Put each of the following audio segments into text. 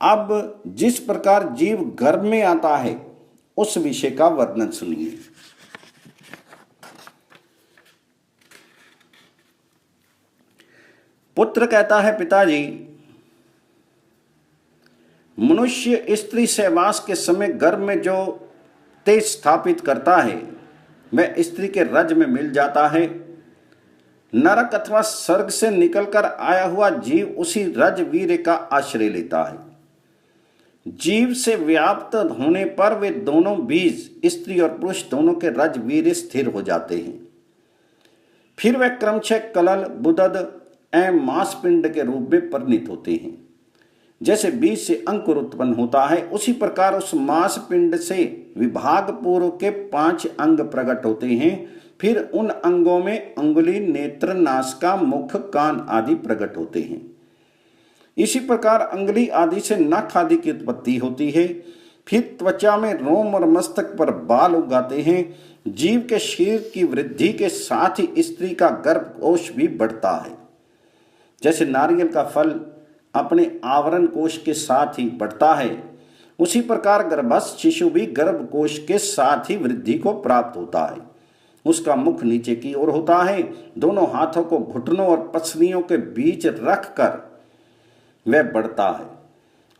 अब जिस प्रकार जीव गर्भ में आता है उस विषय का वर्णन सुनिए। पुत्र कहता है, पिताजी, मनुष्य स्त्री सहवास के समय गर्भ में जो तेज स्थापित करता है वह स्त्री के रज में मिल जाता है। नरक अथवा स्वर्ग से निकलकर आया हुआ जीव उसी रज वीर्य का आश्रय लेता है। जीव से व्याप्त होने पर वे दोनों बीज, स्त्री और पुरुष दोनों के रज वीर्य स्थिर हो जाते हैं। फिर वे क्रमशः कलल, बुदद एवं मांसपिंड के रूप में परिणित होते हैं। जैसे बीज से अंकुर उत्पन्न होता है उसी प्रकार उस मांसपिंड से विभाग पूर्व के 5 अंग प्रकट होते हैं। फिर उन अंगों में अंगुली, नेत्र, नासिका, मुख, कान आदि प्रकट होते हैं। इसी प्रकार अंगुली आदि से नख आदि की उत्पत्ति होती है। फिर त्वचा में रोम और मस्तक पर बाल उगाते हैं। जीव के शरीर की वृद्धि के साथ ही स्त्री का गर्भकोश भी बढ़ता है। जैसे नारियल का फल अपने आवरण कोश के साथ ही बढ़ता है, उसी प्रकार गर्भस्थ शिशु भी गर्भकोश के साथ ही वृद्धि को प्राप्त होता है। उसका मुख नीचे की ओर होता है। दोनों हाथों को घुटनों और पसलियों के बीच रखकर वह बढ़ता है।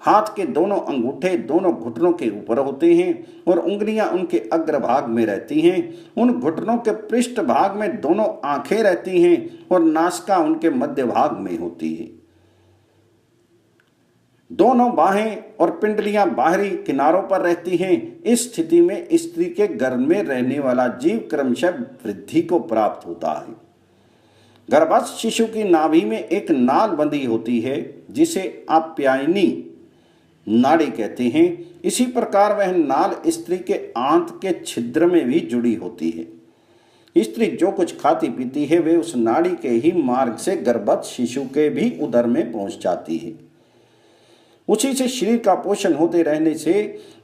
हाथ के दोनों अंगूठे दोनों घुटनों के ऊपर होते हैं और उंगलियां उनके अग्रभाग में रहती हैं। उन घुटनों के पृष्ठ भाग में दोनों आंखें रहती हैं और नासिका उनके मध्य भाग में होती है। दोनों बाहें और पिंडलियां बाहरी किनारों पर रहती हैं। इस स्थिति में स्त्री के गर्भ में रहने वाला जीव क्रमशः वृद्धि को प्राप्त होता है। गर्भस्थ शिशु की नाभि में एक नाल बंधी होती है जिसे आप्यायनी नाड़ी कहते हैं। इसी प्रकार वह नाल स्त्री के आंत के छिद्र में भी जुड़ी होती है। स्त्री जो कुछ खाती पीती है वे उस नाड़ी के ही मार्ग से गर्भस्थ शिशु के भी उदर में पहुंच जाती है। उसी से शरीर का पोषण होते रहने से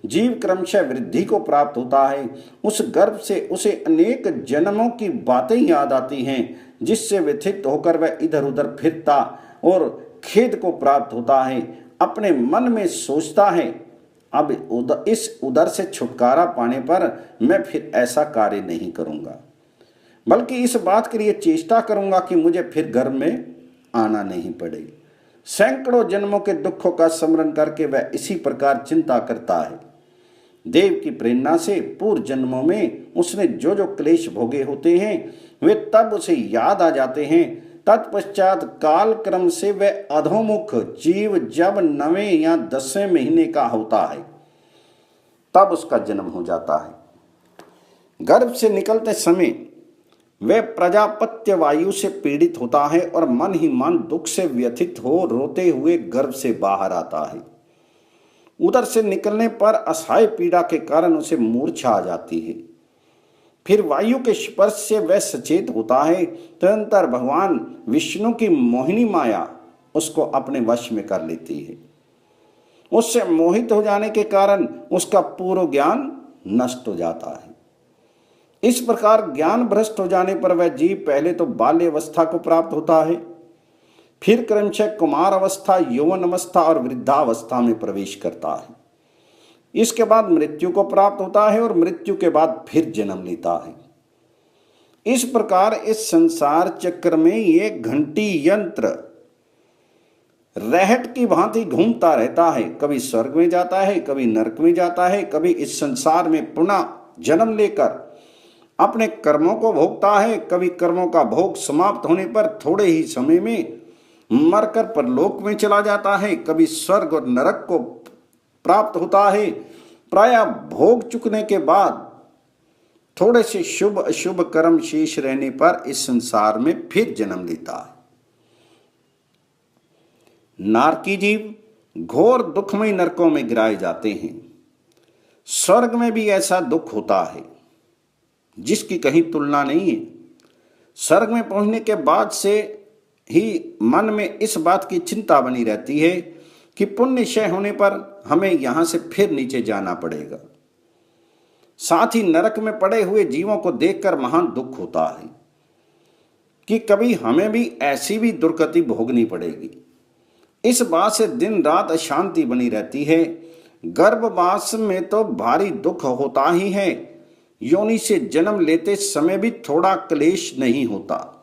जीव क्रमशः वृद्धि को प्राप्त होता है। उस गर्भ से उसे अनेक जन्मों की बातें याद आती हैं, जिससे व्यथित होकर वह इधर उधर फिरता और खेद को प्राप्त होता है। अपने मन में सोचता है, अब इस उदर से छुटकारा पाने पर मैं फिर ऐसा कार्य नहीं करूंगा, बल्कि इस बात के लिए चेष्टा करूंगा कि मुझे फिर गर्भ में आना नहीं पड़े। सैकड़ों जन्मों के दुखों का स्मरण करके वह इसी प्रकार चिंता करता है। देव की प्रेरणा से पूर्व जन्मों में उसने जो जो क्लेश भोगे होते हैं वे तब उसे याद आ जाते हैं। तत्पश्चात काल क्रम से वह अधोमुख जीव जब 9वें या 10वें महीने का होता है तब उसका जन्म हो जाता है। गर्भ से निकलते समय वह प्रजापत्य वायु से पीड़ित होता है और मन ही मन दुख से व्यथित हो रोते हुए गर्भ से बाहर आता है। उदर से निकलने पर असहाय पीड़ा के कारण उसे मूर्छा आ जाती है। फिर वायु के स्पर्श से वह सचेत होता है। तदनंतर भगवान विष्णु की मोहिनी माया उसको अपने वश में कर लेती है। उससे मोहित हो जाने के कारण उसका पूर्व ज्ञान नष्ट हो जाता है। इस प्रकार ज्ञान भ्रष्ट हो जाने पर वह जीव पहले तो बाल्य अवस्था को प्राप्त होता है, फिर क्रमशः कुमार अवस्था, यौवन अवस्था और वृद्धावस्था में प्रवेश करता है। इसके बाद मृत्यु को प्राप्त होता है और मृत्यु के बाद फिर जन्म लेता है। इस प्रकार इस संसार चक्र में ये घंटी यंत्र रहट की भांति घूमता रहता है। कभी स्वर्ग में जाता है, कभी नरक में जाता है, कभी इस संसार में पुनः जन्म लेकर अपने कर्मों को भोगता है। कभी कर्मों का भोग समाप्त होने पर थोड़े ही समय में मरकर परलोक में चला जाता है। कभी स्वर्ग और नरक को प्राप्त होता है। प्रायः भोग चुकने के बाद थोड़े से शुभ अशुभ कर्म शेष रहने पर इस संसार में फिर जन्म लेता है। नारकी जीव घोर दुखमय नरकों में गिराए जाते हैं। स्वर्ग में भी ऐसा दुख होता है जिसकी कहीं तुलना नहीं है। स्वर्ग में पहुंचने के बाद से ही मन में इस बात की चिंता बनी रहती है कि पुण्य क्षय होने पर हमें यहां से फिर नीचे जाना पड़ेगा। साथ ही नरक में पड़े हुए जीवों को देखकर महान दुख होता है कि कभी हमें भी ऐसी भी दुर्गति भोगनी पड़ेगी। इस बात से दिन रात अशांति बनी रहती है। गर्भवास में तो भारी दुख होता ही है, योनि से जन्म लेते समय भी थोड़ा क्लेश नहीं होता।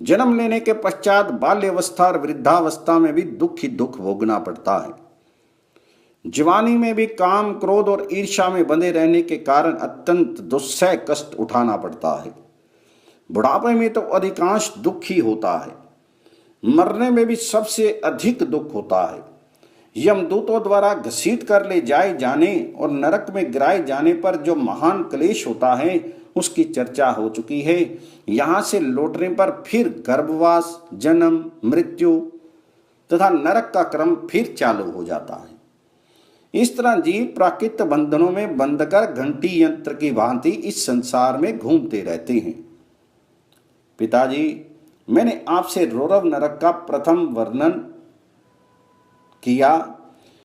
जन्म लेने के पश्चात बाल्यावस्था और वृद्धावस्था में भी दुख ही दुख भोगना पड़ता है। जवानी में भी काम, क्रोध और ईर्ष्या में बंधे रहने के कारण अत्यंत दुस्सह कष्ट उठाना पड़ता है। बुढ़ापे में तो अधिकांश दुख ही होता है। मरने में भी सबसे अधिक दुख होता है। यमदूतों द्वारा घसीट कर ले जाए जाने और नरक में गिराए जाने पर जो महान क्लेश होता है उसकी चर्चा हो चुकी है। यहाँ से लौटने पर फिर गर्भवास, जन्म, मृत्यु तथा नरक का क्रम फिर चालू हो जाता है। इस तरह जीव प्राकृत बंधनों में बंधकर घंटी यंत्र की भांति इस संसार में घूमते रहते हैं। पिताजी, मैंने आपसे रौरव नरक का प्रथम वर्णन किया